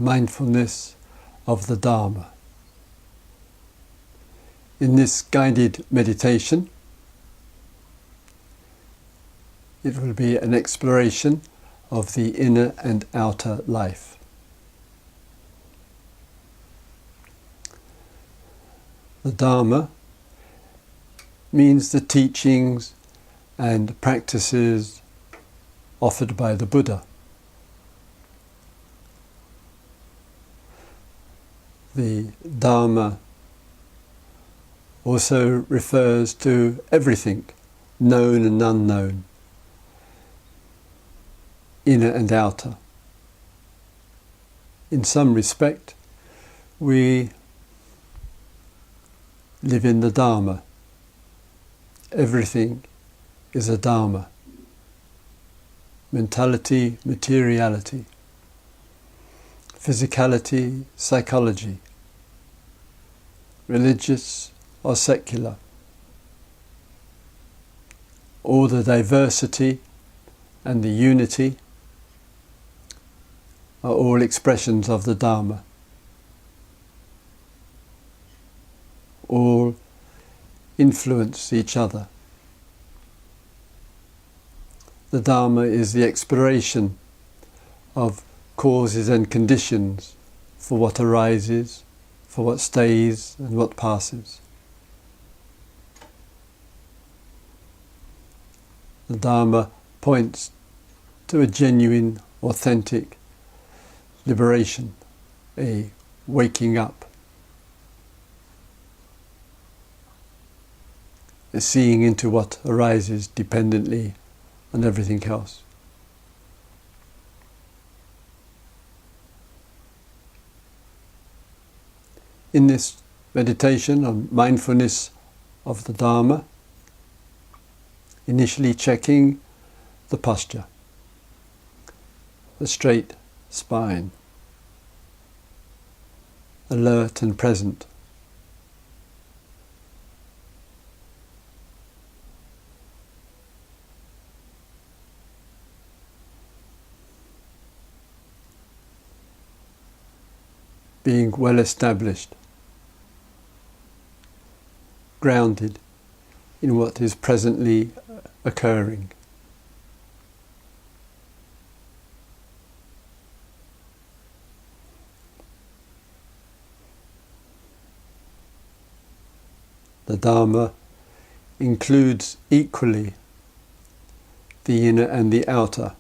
Mindfulness of the Dharma. In this guided meditation, it will be an exploration of the inner and outer life. The Dharma means the teachings and practices offered by the Buddha. The Dharma also refers to everything, known and unknown, inner and outer. In some respect, we live in the Dharma. Everything is a Dharma. Mentality, materiality, physicality, psychology, religious or secular. All the diversity and the unity are all expressions of the Dharma. All influence each other. The Dharma is the exploration of causes and conditions for what arises, for what stays and what passes. The Dharma points to a genuine, authentic liberation, a waking up, a seeing into what arises dependently on everything else. In this meditation on mindfulness of the Dharma, initially checking the posture, the straight spine, alert and present. Being well established, grounded in what is presently occurring. The Dharma includes equally the inner and the outer.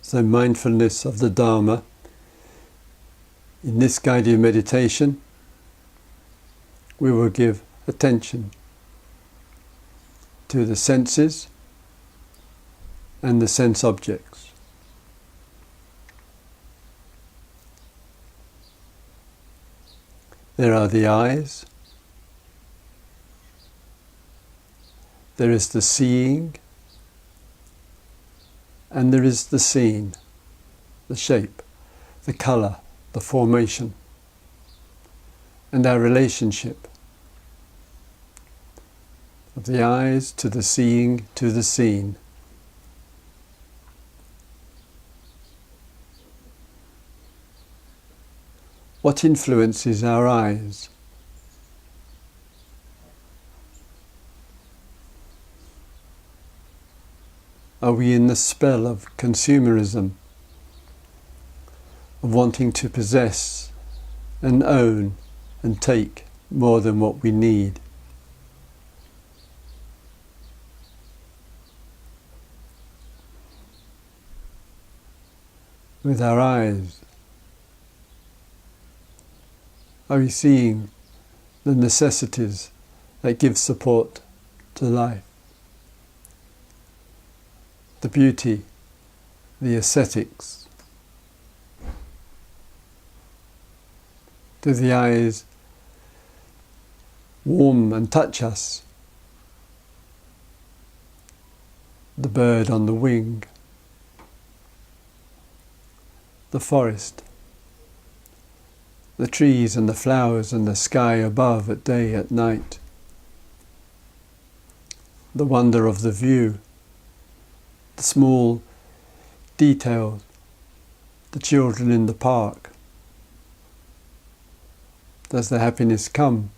So mindfulness of the Dharma, in this guided meditation, we will give attention to the senses and the sense objects. There are the eyes, there is the seeing, and there is the seen, the shape, the colour, the formation, and our relationship of the eyes to the seeing to the seen. What influences our eyes? Are we in the spell of consumerism, of wanting to possess and own and take more than what we need? With our eyes, are we seeing the necessities that give support to life? The beauty, the aesthetics. Do the eyes warm and touch us? The bird on the wing, the forest, the trees and the flowers and the sky above at day, at night, the wonder of the view, the small details, the children in the park. Does the happiness come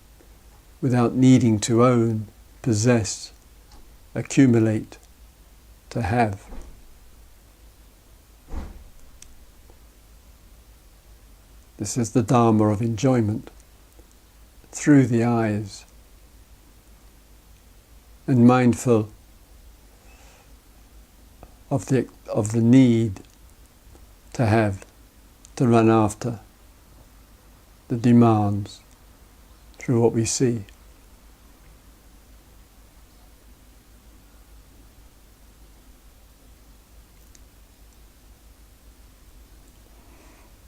without needing to own, possess, accumulate, to have? This is the Dharma of enjoyment, through the eyes, and mindful of the need to have, to run after, the demands through what we see.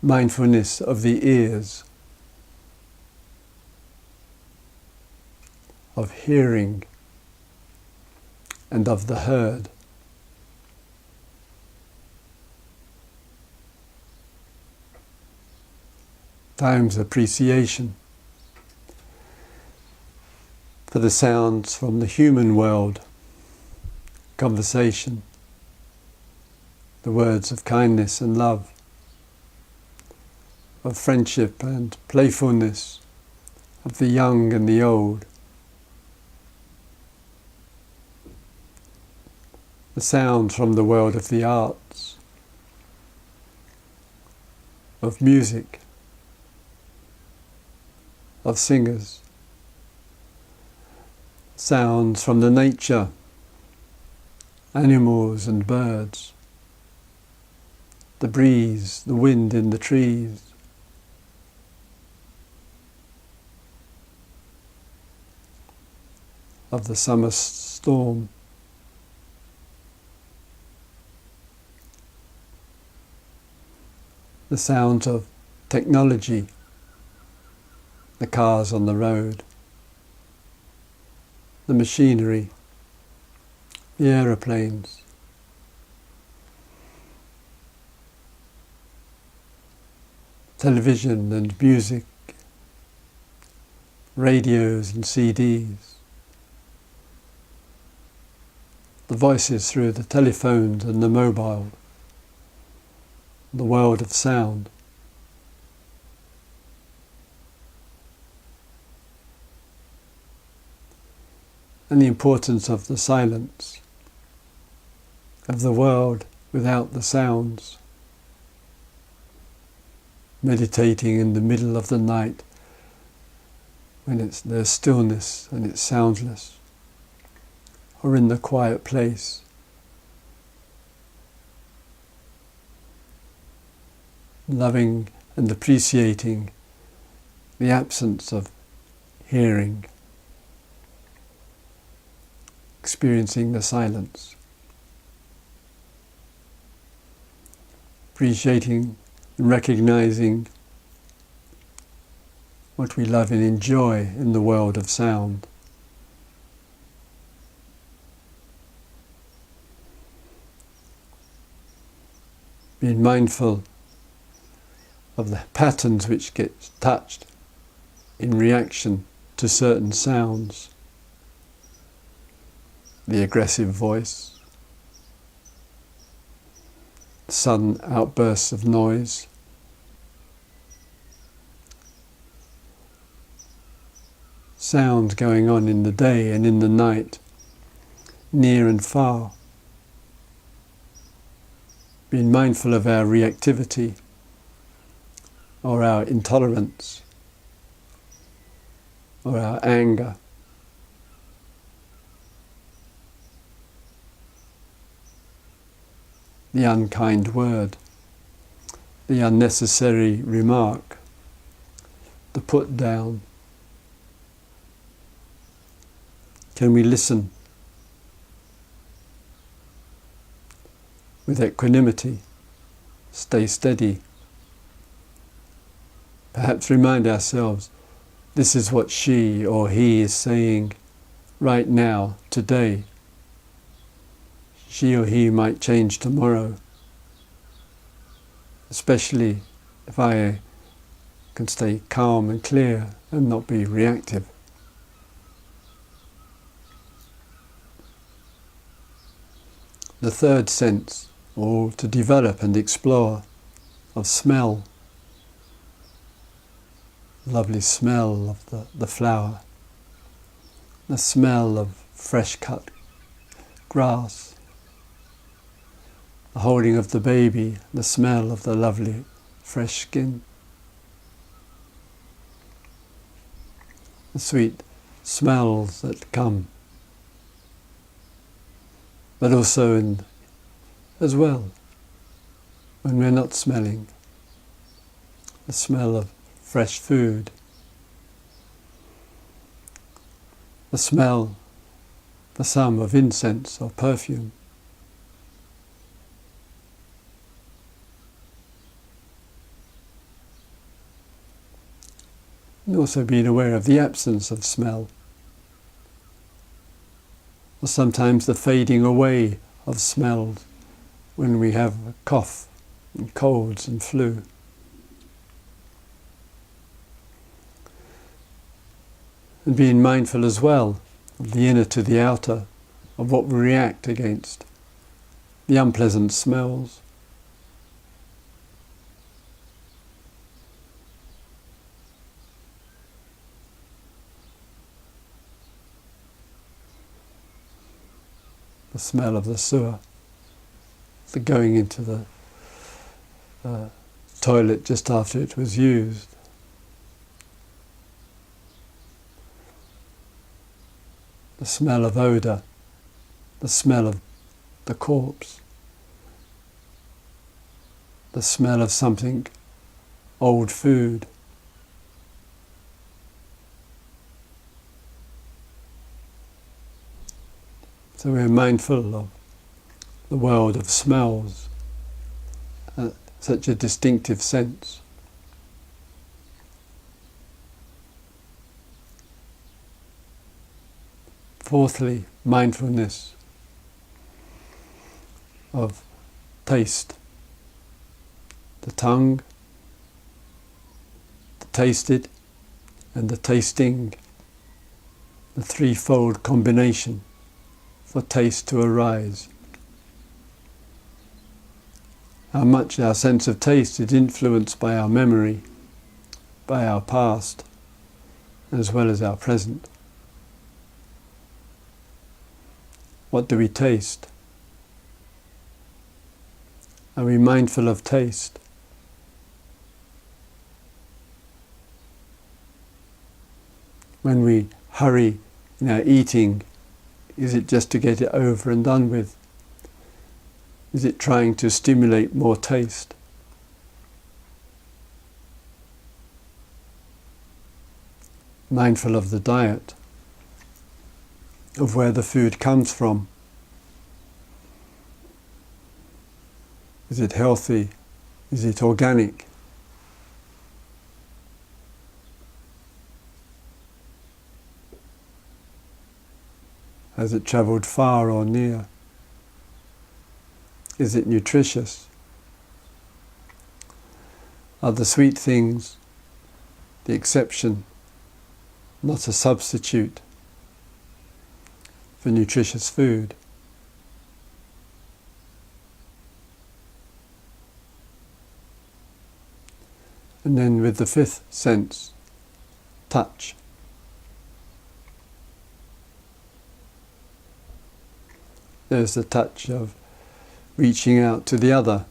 Mindfulness of the ears, of hearing, and of the heard. Times appreciation for the sounds from the human world, conversation, the words of kindness and love, of friendship and playfulness, of the young and the old. The sounds from the world of the arts, of music, of singers, sounds from the nature, animals and birds, the breeze, the wind in the trees, of the summer storm, the sounds of technology, the cars on the road, the machinery, the aeroplanes, television and music, radios and CDs, the voices through the telephones and the mobile, the world of sound. And the importance of the silence, of the world without the sounds. Meditating in the middle of the night when there's stillness and it's soundless, or in the quiet place. Loving and appreciating the absence of hearing, experiencing the silence, appreciating and recognizing what we love and enjoy in the world of sound. Being mindful of the patterns which get touched in reaction to certain sounds. The aggressive voice, sudden outbursts of noise, sounds going on in the day and in the night, near and far. Being mindful of our reactivity or our intolerance or our anger. The unkind word, the unnecessary remark, the put down. Can we listen with equanimity, stay steady? Perhaps remind ourselves, this is what she or he is saying right now, today. She or he might change tomorrow, especially if I can stay calm and clear and not be reactive. the third sense, or to develop and explore, of smell. Lovely smell of the flower, the smell of fresh cut grass, the holding of the baby, the smell of the lovely fresh skin, the sweet smells that come, but also as well when we're not smelling, the smell of fresh food, the smell for some of incense or perfume. And also being aware of the absence of smell, or sometimes the fading away of smells when we have a cough and colds and flu. And being mindful as well of the inner to the outer, of what we react against, the unpleasant smells. The smell of the sewer, the going into the toilet just after it was used. The smell of odour, the smell of the corpse, the smell of something, old food. So we're mindful of the world of smells, such a distinctive sense. Fourthly, mindfulness of taste. The tongue, the tasted, and the tasting, the threefold combination for taste to arise. How much our sense of taste is influenced by our memory, by our past, as well as our present. What do we taste? Are we mindful of taste? When we hurry in our eating, is it just to get it over and done with? Is it trying to stimulate more taste? Mindful of the diet, of where the food comes from. Is it healthy? Is it organic? Has it travelled far or near? Is it nutritious? Are the sweet things the exception, not a substitute for nutritious food? And then with the fifth sense, touch. There's the touch of reaching out to the other,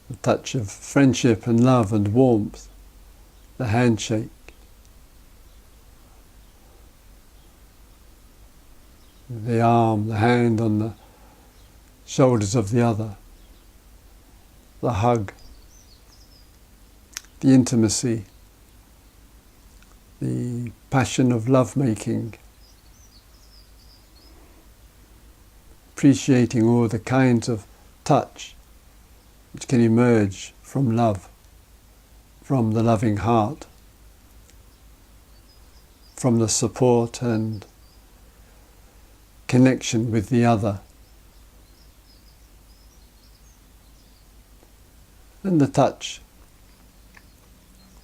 the touch of friendship and love and warmth, the handshake. The arm, the hand on the shoulders of the other, the hug, the intimacy, the passion of love-making, appreciating all the kinds of touch which can emerge from love, from the loving heart, from the support and connection with the other, and the touch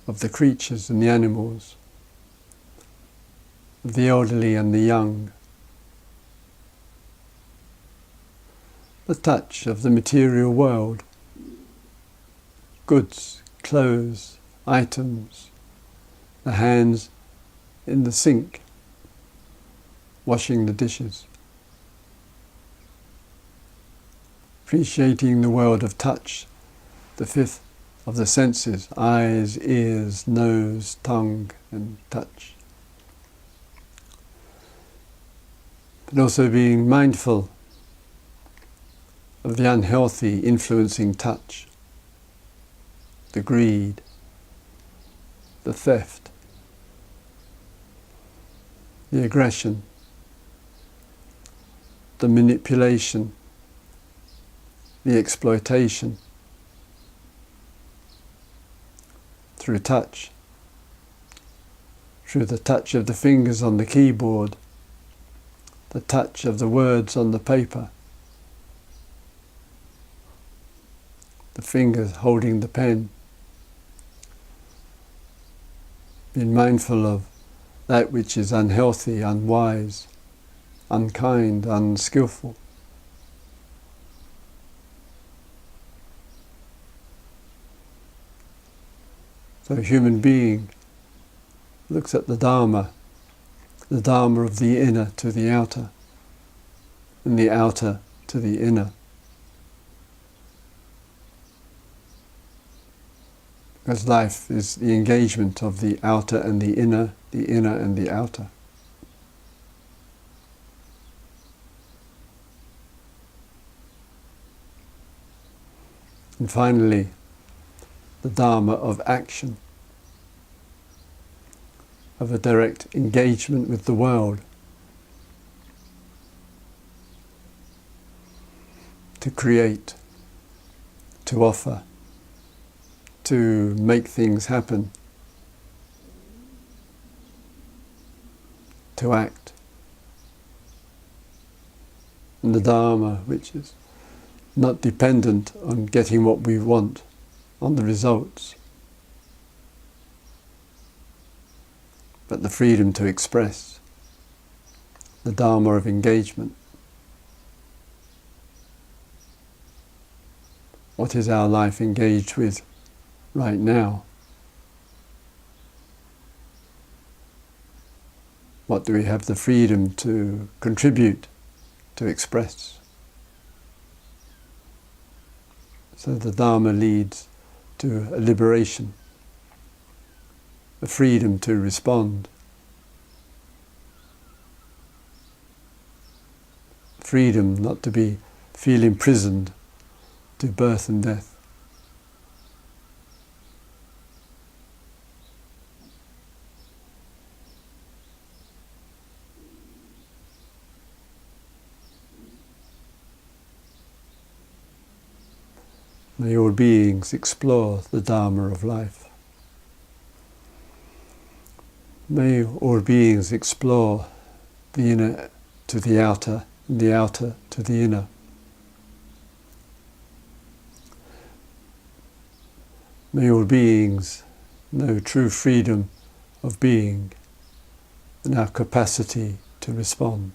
of the creatures and the animals, of the elderly and the young, the touch of the material world, goods, clothes, items, the hands in the sink, washing the dishes. Appreciating the world of touch, the fifth of the senses, eyes, ears, nose, tongue and touch. But also being mindful of the unhealthy influencing touch, the greed, the theft, the aggression, the manipulation, the exploitation through touch, through the touch of the fingers on the keyboard, the touch of the words on the paper, the fingers holding the pen. Being mindful of that which is unhealthy, unwise, unkind, unskillful. So a human being looks at the Dharma of the inner to the outer, and the outer to the inner. Because life is the engagement of the outer and the inner and the outer. And finally, the Dharma of action, of a direct engagement with the world, to create, to offer, to make things happen, to act. And the Dharma, which is not dependent on getting what we want, on the results, but the freedom to express, the Dharma of engagement. What is our life engaged with right now? What do we have the freedom to contribute, to express? So the Dharma leads to a liberation, a freedom to respond, freedom not to feel imprisoned to birth and death. May all beings explore the Dharma of life. May all beings explore the inner to the outer, and the outer to the inner. May all beings know true freedom of being and our capacity to respond.